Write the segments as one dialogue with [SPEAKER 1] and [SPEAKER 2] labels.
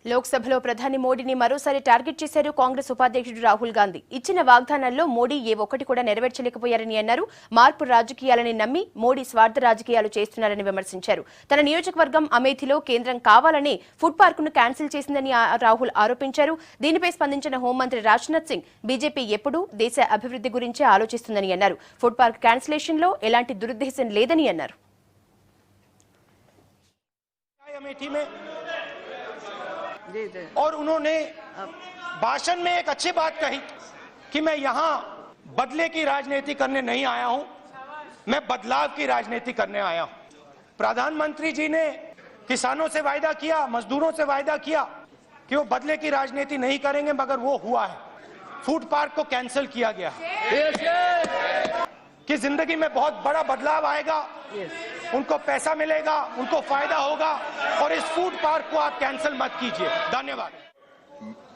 [SPEAKER 1] లోక్సభలో ప్రధాని మోడీని మరోసారి టార్గెట్ చేశారు కాంగ్రెస్ ఉపాధ్యక్షుడు రాహుల్ గాంధీ. ఇచ్చిన వాగ్దానాల్లో మోడీ ఏ ఒక్కటి కూడా నెరవేర్చలేకపోయారని అన్నారు. మార్పు రాజకీయాలని నమ్మి మోడీ స్వార్థ రాజకీయాలు చేస్తున్నారని విమర్శించారు. తన నియోజకవర్గం అమేథీలో కేంద్రం కావాలని ఫుడ్ పార్కును క్యాన్సిల్ చేసిందని రాహుల్ ఆరోపించారు. దీనిపై స్పందించిన హోంమంత్రి రాజ్నాథ్ సింగ్ బీజేపీ ఎప్పుడూ దేశ అభివృద్ధి గురించే ఆలోచిస్తుందని అన్నారు. ఫుడ్ పార్క్ క్యాన్సిలేషన్లో ఎలాంటి దురుద్దేశం లేదని అన్నారు.
[SPEAKER 2] और उन्होंने भाषण में एक अच्छी बात कही कि मैं यहां बदले की राजनीति करने नहीं आया हूं, मैं बदलाव की राजनीति करने आया हूं। प्रधानमंत्री जी ने किसानों से वायदा किया, मजदूरों से वायदा किया कि वो बदले की राजनीति नहीं करेंगे, मगर वो हुआ है। फूड पार्क को कैंसिल किया गया कि जिंदगी में बहुत बड़ा बदलाव आएगा, उनको पैसा मिलेगा, उनको फायदा होगा, और इस फूड पार्क को आप कैंसिल मत कीजिए। धन्यवाद।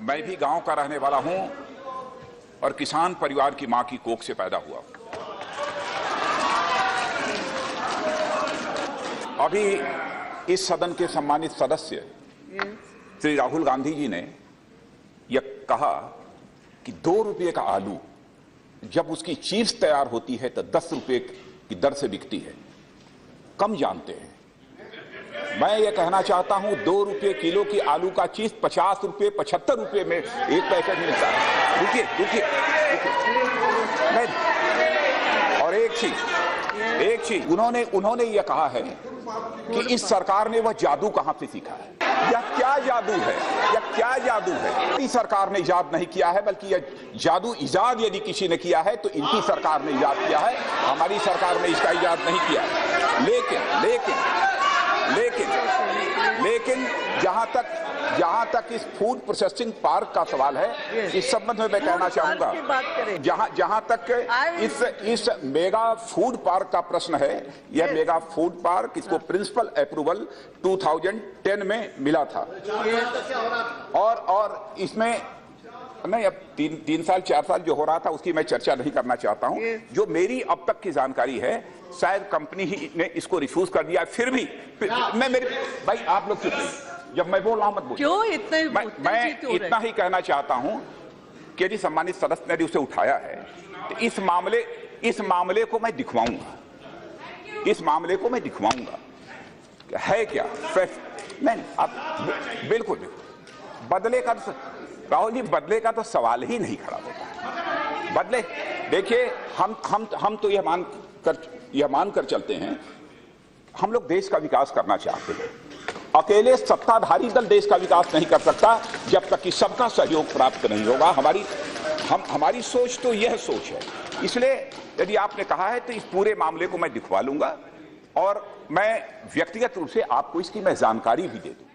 [SPEAKER 3] मैं भी गांव का रहने वाला हूं और किसान परिवार की मां की कोख से पैदा हुआ। अभी इस सदन के सम्मानित सदस्य श्री राहुल गांधी जी ने यह कहा कि 2 रुपये का आलू जब उसकी चीज तैयार होती है तो 10 रुपये की दर से बिकती है। कम जानते हैं। मैं ये कहना चाहता हूं 2 रुपये किलो की आलू का चीज 50 रुपये 75 रुपये में एक पैकेट मिलता है। रुकिए रुकिए नहीं, और एक चीज उन्होंने ये कहा है कि इस सरकार ने वह जादू कहां से सीखा है। यह क्या जादू है, यह क्या जादू है। इनकी सरकार ने इजाद नहीं किया है, बल्कि यह जादू इजाद यदि किसी ने किया है तो इनकी सरकार ने इजाद किया है, हमारी सरकार ने इसका इजाद नहीं किया है। लेकिन जहां तक इस फूड प्रोसेसिंग पार्क का सवाल है, इस संबंध में मैं कहना चाहूंगा, जहां तक इस मेगा फूड पार्क का प्रश्न है, यह मेगा फूड पार्क, इसको प्रिंसिपल अप्रूवल 2010 में मिला था, और इसमें नहीं, अब 3 साल 4 साल जो हो रहा था उसकी मैं चर्चा नहीं करना चाहता हूं। जो मेरी अब तक की जानकारी है, शायद कंपनी ही ने इसको रिफ्यूज कर दिया। फिर भी भाई आप लोग चुप रहिए, जब मैं बोल रहा हूं मत बोलिए।
[SPEAKER 4] क्यों इतने
[SPEAKER 3] मैं इतना ही कहना चाहता हूं कि यदि सम्मानित सदस्य ने उसे उठाया है तो इस मामले को मैं दिखवाऊंगा, है क्या नहीं। आप बिल्कुल बदले का, राहुल जी, बदले का तो सवाल ही नहीं खड़ा होता। बदले, देखिए, हम तो यह मानकर चलते हैं, हम लोग देश का विकास करना चाहते हैं। अकेले सत्ताधारी दल देश का विकास नहीं कर सकता जब तक कि सबका सहयोग प्राप्त नहीं होगा। हमारी सोच तो यह सोच है। इसलिए यदि आपने कहा है तो इस पूरे मामले को मैं दिखवा लूंगा, और मैं व्यक्तिगत रूप से आपको इसकी मैं जानकारी भी दे दूं।